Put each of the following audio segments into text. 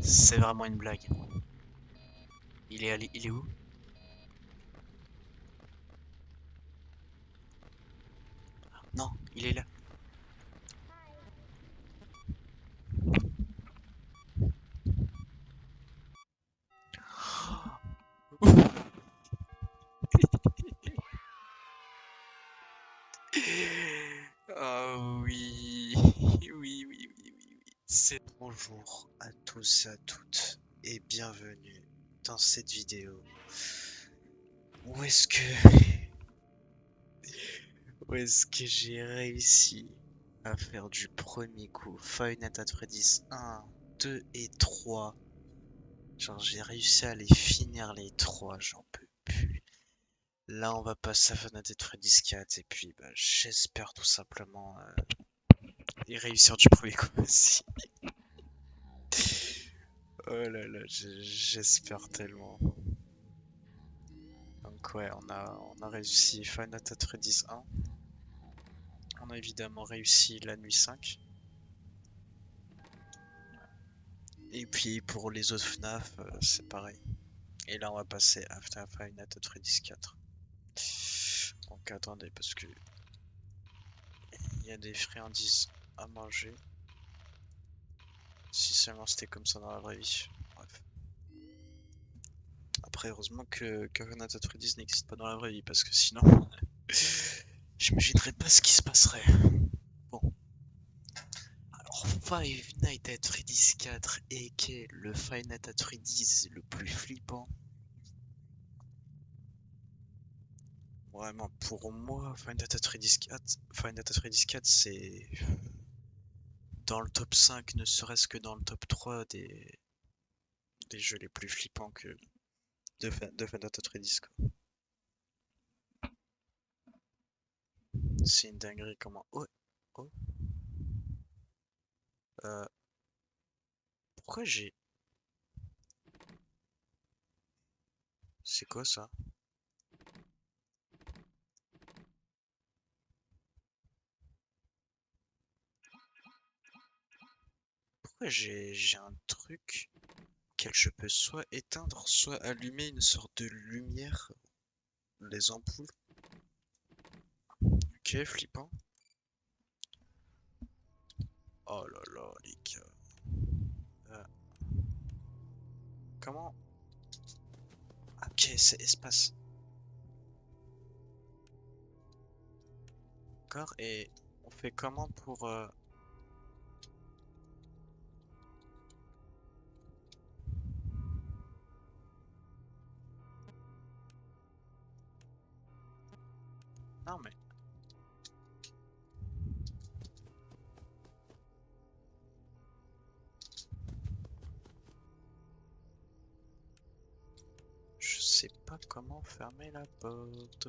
C'est vraiment une blague. Il est allé, il est où? Non, il est là. Oh oui, oui, oui, oui, oui, oui. C'est bonjour à tous et à toutes et bienvenue dans cette vidéo. Où est-ce que où est-ce que j'ai réussi à faire du premier coup Five Nights at Freddy's 1, 2 et 3. Genre j'ai réussi à les finir les trois, j'en peux plus. Là on va passer à Five Nights at Freddy's 4 et puis bah, j'espère tout simplement y réussir du premier coup aussi. Oh là là, j'espère tellement. Donc ouais, on a réussi Five Nights at Freddy's 1. On a évidemment réussi la nuit 5. Et puis pour les autres FNAF, c'est pareil. Et là on va passer à Five Nights at Freddy's 4. Donc attendez, parce que il y a des friandises à manger. Si seulement c'était comme ça dans la vraie vie. Bref. Après, heureusement que Five Nights at Freddy's n'existe pas dans la vraie vie, parce que sinon, j'imaginerais pas ce qui se passerait. Bon. Alors, Five Nights at Freddy's 4 et qu'est le Five Nights at Freddy's le plus flippant. Vraiment, pour moi, Five Nights at Freddy's 4, Five Nights at Freddy's 4, c'est dans le top 5, ne serait-ce que dans le top 3 des jeux les plus flippants que de Five Nights at Freddy's, quoi. C'est une dinguerie comment. Oh, oh. Euh, pourquoi j'ai. C'est quoi ça? Pourquoi j'ai un truc auquel je peux soit éteindre, soit allumer une sorte de lumière, les ampoules. Ok, flippant. Oh là là, les gars. Euh, comment? Ok, c'est espace. D'accord, et on fait comment pour... Non mais... Je sais pas comment fermer la porte.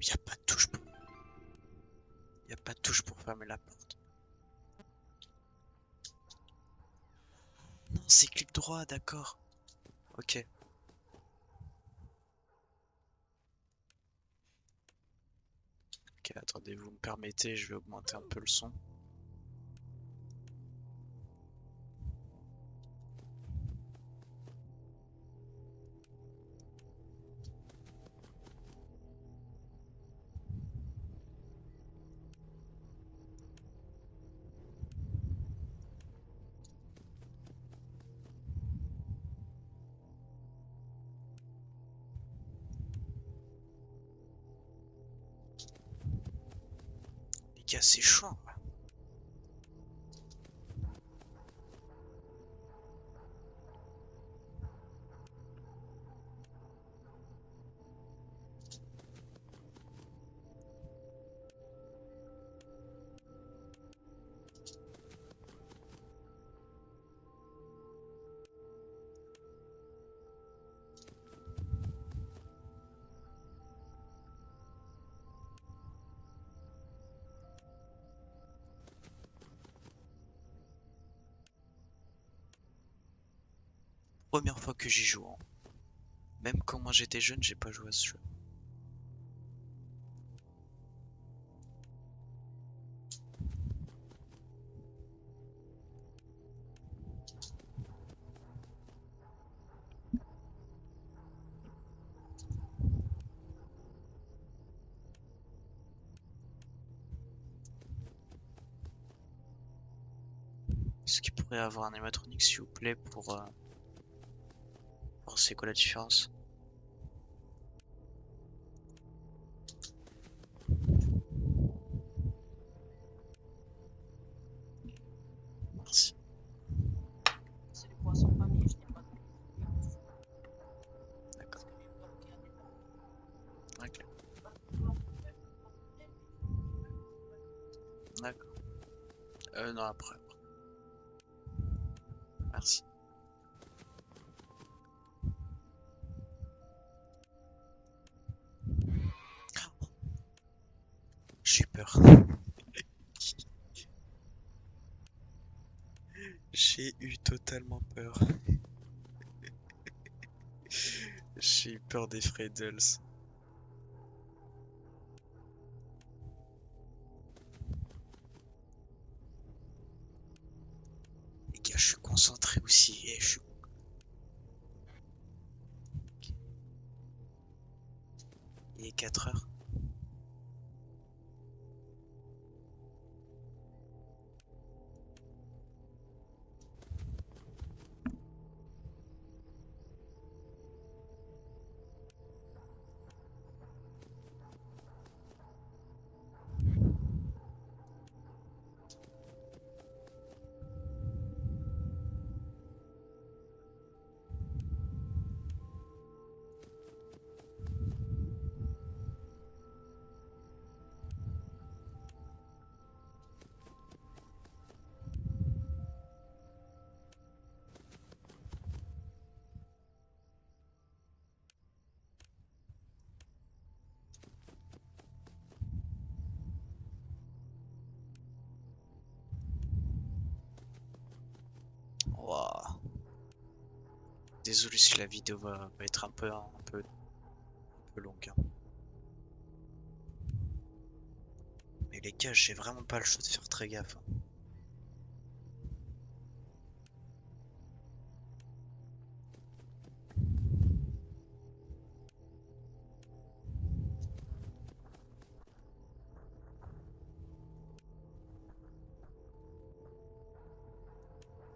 Y a pas de touche pour... Y a pas de touche pour fermer la porte. Non, c'est clic droit, d'accord. Ok. Ok, attendez, vous me permettez, je vais augmenter un peu le son. Les gars, c'est chaud, hein. première fois que j'y joue, hein. Même quand moi j'étais jeune, j'ai pas joué à ce jeu. Est-ce qu'il pourrait avoir un animatronique s'il vous plaît pour voir c'est quoi la différence? Merci. C'est les poissons famille, je n'ai pas de. D'accord. Ok. D'accord. Non, après. Merci. J'ai eu peur. J'ai eu totalement peur. J'ai eu peur des Freddles. Les gars, je suis concentré aussi. Et je suis... Il est 4 heures. Waouh. Désolé si la vidéo va être un peu longue, hein. Mais les gars, j'ai vraiment pas le choix de faire très gaffe, hein.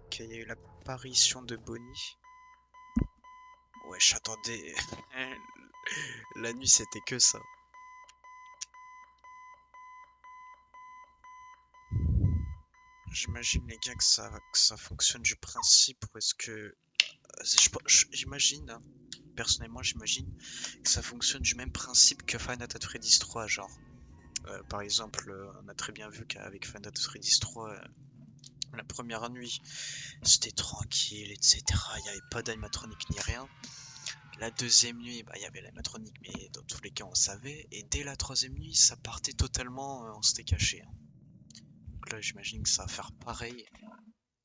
Ok, il y a eu l'apparition de Bonnie. Wesh, attendez. La nuit, c'était que ça. J'imagine les gars que ça fonctionne du principe où est-ce que... J'imagine, hein, personnellement j'imagine que ça fonctionne du même principe que Final Fantasy Freddy's 3, genre. Par exemple, on a très bien vu qu'avec Final Fantasy Freddy's 3, la première nuit, c'était tranquille, etc. Il n'y avait pas d'animatronique ni rien. La deuxième nuit, bah, il y avait l'animatronique, mais dans tous les cas, on savait. Et dès la troisième nuit, ça partait totalement, on s'était caché, hein. Donc là, j'imagine que ça va faire pareil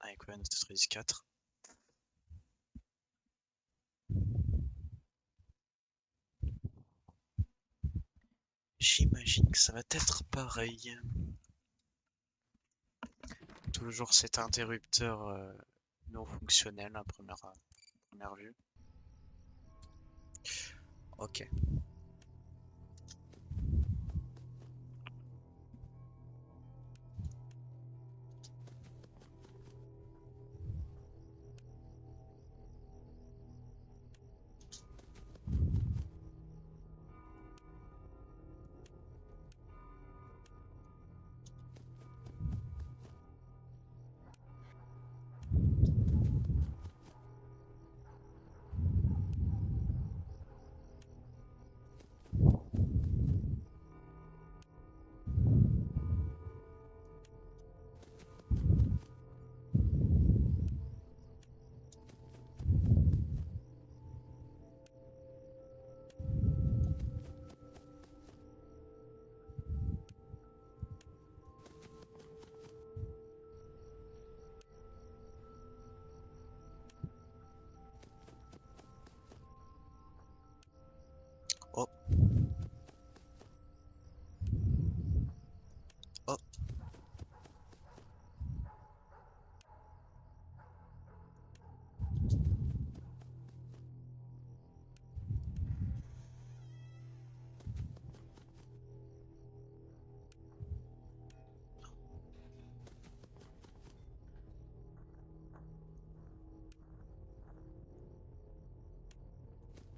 avec Final Fantasy Freddy's 4. J'imagine que ça va être pareil. Toujours cet interrupteur non fonctionnel à première vue. Ok. Oh, oh,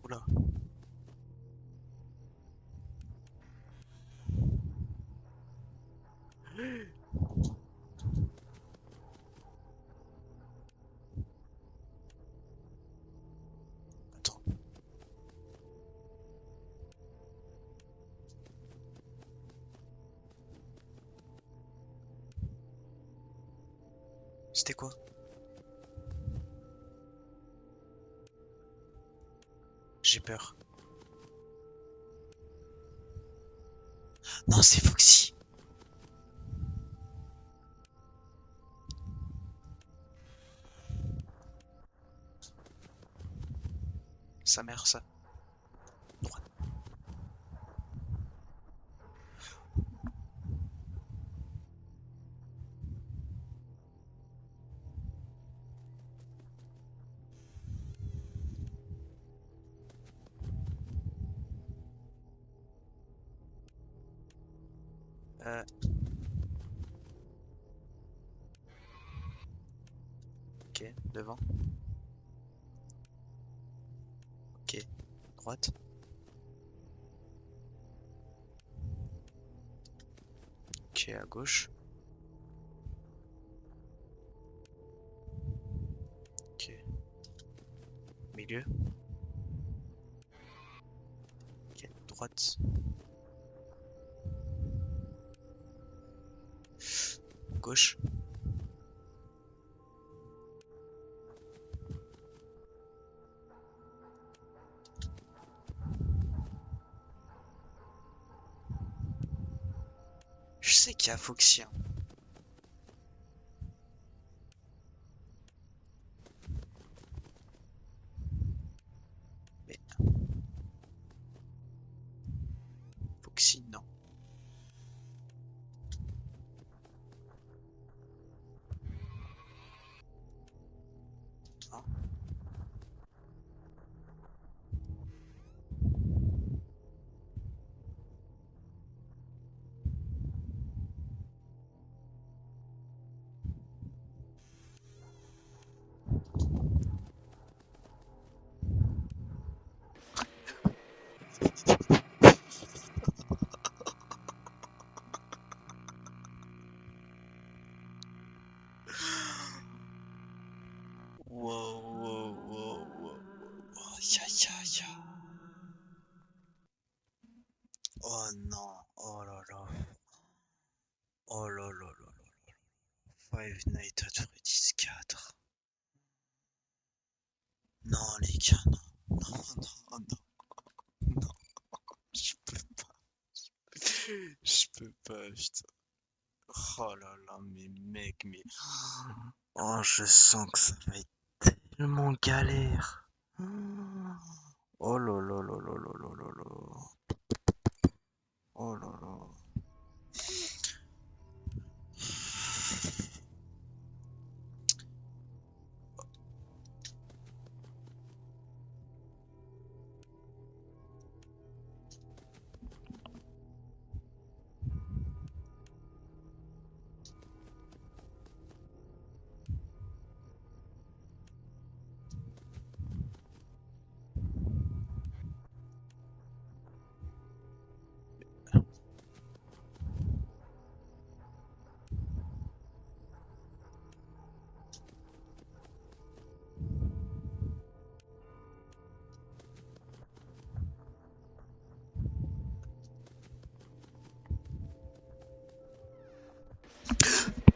oula. Attends. C'était quoi? J'ai peur. Non, c'est Foxy. Sa mère, ça. Droite. Euh, ok, devant. Ok, droite. Ok, à gauche. Ok, milieu. Ok, droite. Gauche. Je sais qu'il y a Foxy, hein. Mais Foxy, non. Hein. Wow, wow, wow, wow, wow. Ya, ya, ya. Oh non, oh là là, oh là là là là. Five Nights at Freddy's 4. Non les gars, non, non, non, non, non, je peux pas, je peux pas, putain. Oh là là, mais mec, mais... Oh, je sens que ça va être tellement galère. Oh là là là là là là là là. Oh là là.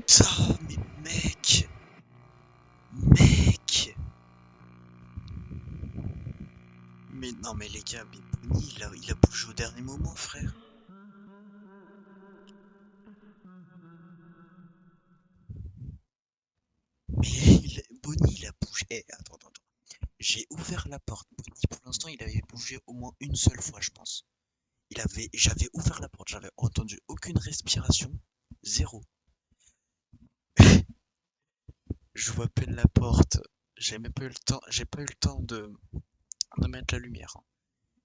Putain, mais mec, mec. Mais non, mais les gars, mais Bonnie, il a bougé au dernier moment, frère. Mais Bonnie, il a bougé. Eh, attends, attends, attends. J'ai ouvert la porte. Bonnie pour l'instant, il avait bougé au moins une seule fois, je pense. J'avais ouvert la porte, j'avais entendu aucune respiration, zéro. J'ouvre à peine la porte, j'ai même pas eu le temps, j'ai pas eu le temps de mettre la lumière, hein.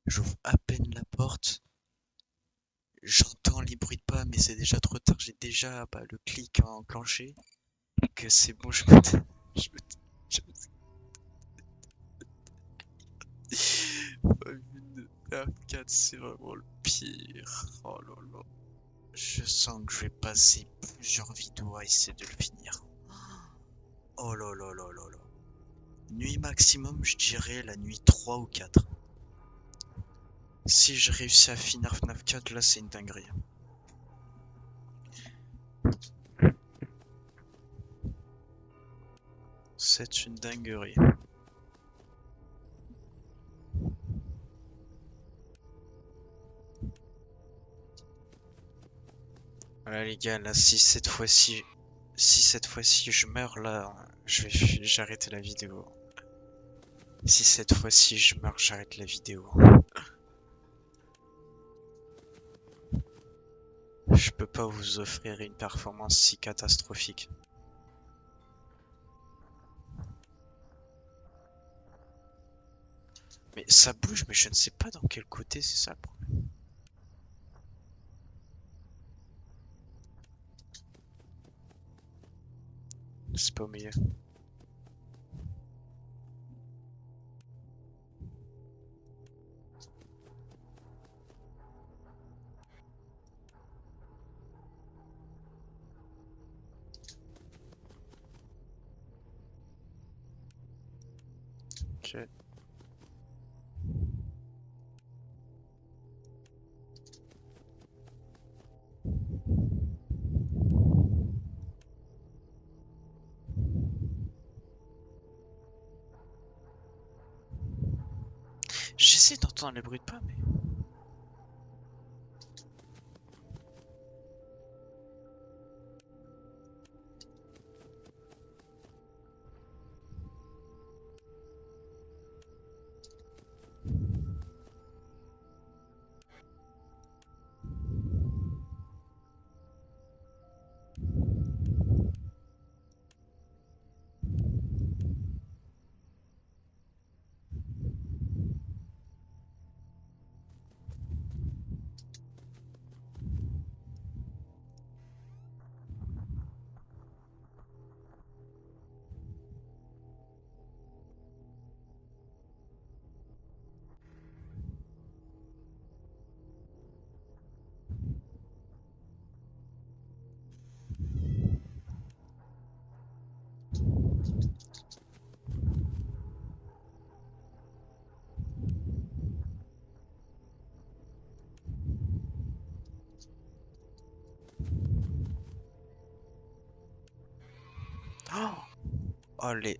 J'ouvre à peine la porte, j'entends les bruits de pas, mais c'est déjà trop tard, j'ai déjà le clic enclenché, que c'est bon, je me, je me- 4, c'est vraiment le pire. Oh là là. Je sens que je vais passer plusieurs vidéos à essayer de le finir. Oh là là là là là. Nuit maximum, je dirais la nuit 3 ou 4. Si je réussis à finir FNAF 4, là c'est une dinguerie. C'est une dinguerie. Voilà les gars, là si cette fois-ci je meurs là, j'ai arrêté la vidéo. Si cette fois-ci je meurs, j'arrête la vidéo. Je peux pas vous offrir une performance si catastrophique. Mais ça bouge, mais je ne sais pas dans quel côté, c'est ça le problème. C'est pas au milieu. Ok. J'essaie d'entendre les bruits de pas, mais... Oh, oh les...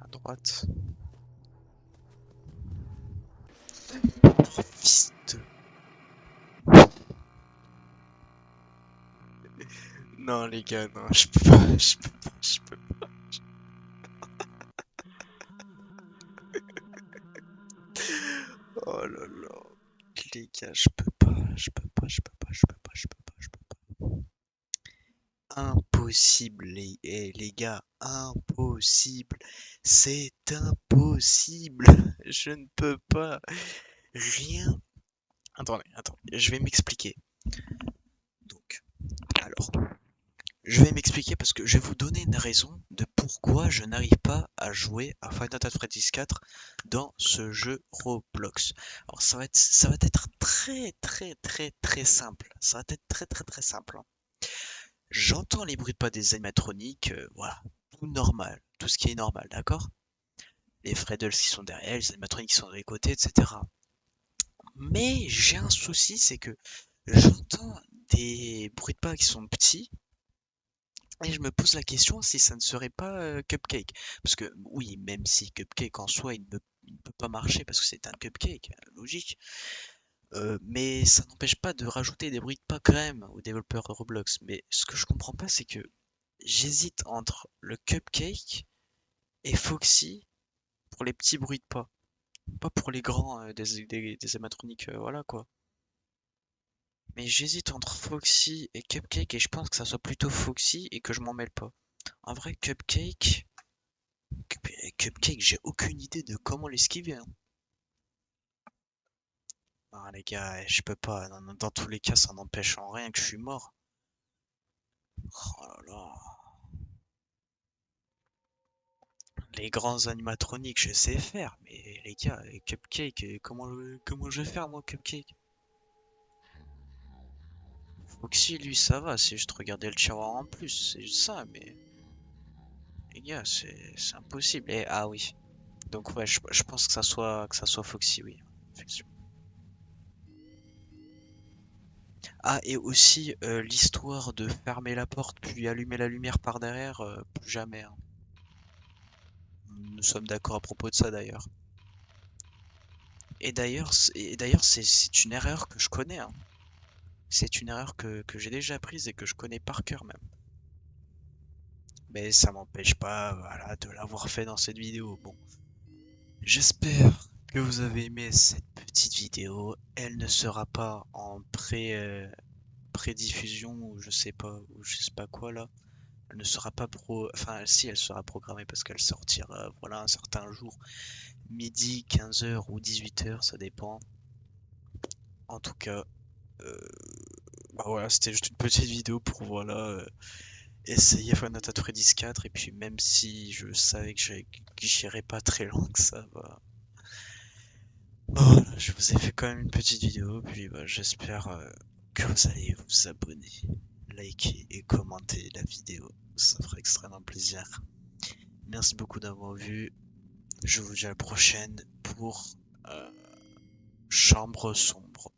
À droite. Oh, fils de... Non les gars, non, je peux pas, je peux pas, je peux pas. Oh là là. Les gars, je peux pas, je peux pas, je peux pas, je peux pas, je peux pas, je peux pas. Impossible, les gars, impossible. C'est impossible. Je ne peux pas. Rien. Attendez, je vais m'expliquer. Donc, alors, je vais m'expliquer parce que je vais vous donner une raison de pourquoi je n'arrive pas à jouer à Five Nights at Freddy's 4 dans ce jeu Roblox. Alors ça va être très simple. Ça va être très simple, hein. J'entends les bruits de pas des animatroniques, voilà. tout normal, tout ce qui est normal, d'accord? Les Freddles qui sont derrière, les animatroniques qui sont de les côtés, etc. Mais j'ai un souci, c'est que j'entends des bruits de pas qui sont petits, et je me pose la question si ça ne serait pas Cupcake. Parce que oui, même si Cupcake en soi, il ne peut pas marcher parce que c'est un cupcake, logique. Mais ça n'empêche pas de rajouter des bruits de pas quand même aux développeurs de Roblox. Mais ce que je comprends pas, c'est que j'hésite entre le Cupcake et Foxy pour les petits bruits de pas. Pas pour les grands des animatroniques, voilà quoi. Mais j'hésite entre Foxy et Cupcake et je pense que ça soit plutôt Foxy et que je m'en mêle pas. En vrai, Cupcake, j'ai aucune idée de comment l'esquiver, hein. Ah, les gars, je peux pas. Dans tous les cas, ça n'empêche en rien que je suis mort. Oh là là. Les grands animatroniques, je sais faire, mais les gars, Cupcake, comment je vais faire moi, Cupcake? Foxy, lui, ça va, c'est juste regarder le tiroir en plus, c'est juste ça, mais les gars, c'est impossible. Et ah oui, donc ouais, je pense que ça soit Foxy, oui, effectivement. Ah, et aussi l'histoire de fermer la porte puis allumer la lumière par derrière, plus jamais, hein. Nous sommes d'accord à propos de ça d'ailleurs. Et d'ailleurs, c'est une erreur que je connais, hein. C'est une erreur que j'ai déjà prise et que je connais par cœur même. Mais ça m'empêche pas, voilà, de l'avoir fait dans cette vidéo. Bon, j'espère que vous avez aimé cette petite vidéo. Elle ne sera pas en pré-diffusion ou je sais pas quoi là. Elle ne sera pas enfin si elle sera programmée parce qu'elle sortira voilà un certain jour, midi, 15h ou 18h, ça dépend. En tout cas, euh, bah voilà, c'était juste une petite vidéo pour voilà essayer Final Fantasy Freddy's 4 et puis même si je savais que j'irais pas très loin que ça, bah voilà, je vous ai fait quand même une petite vidéo, puis bah, j'espère que vous allez vous abonner, liker et commenter la vidéo, ça ferait extrêmement plaisir. Merci beaucoup d'avoir vu. Je vous dis à la prochaine pour euh, Chambre sombre.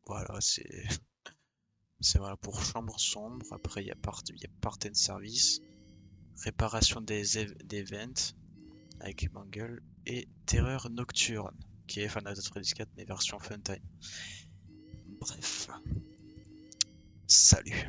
Voilà, c'est voilà pour Chambre sombre. Après, il y a Part and Service, réparation des vents avec Mangle et Terreur nocturne qui est Final Fantasy 4 mais version Funtime. Bref, salut.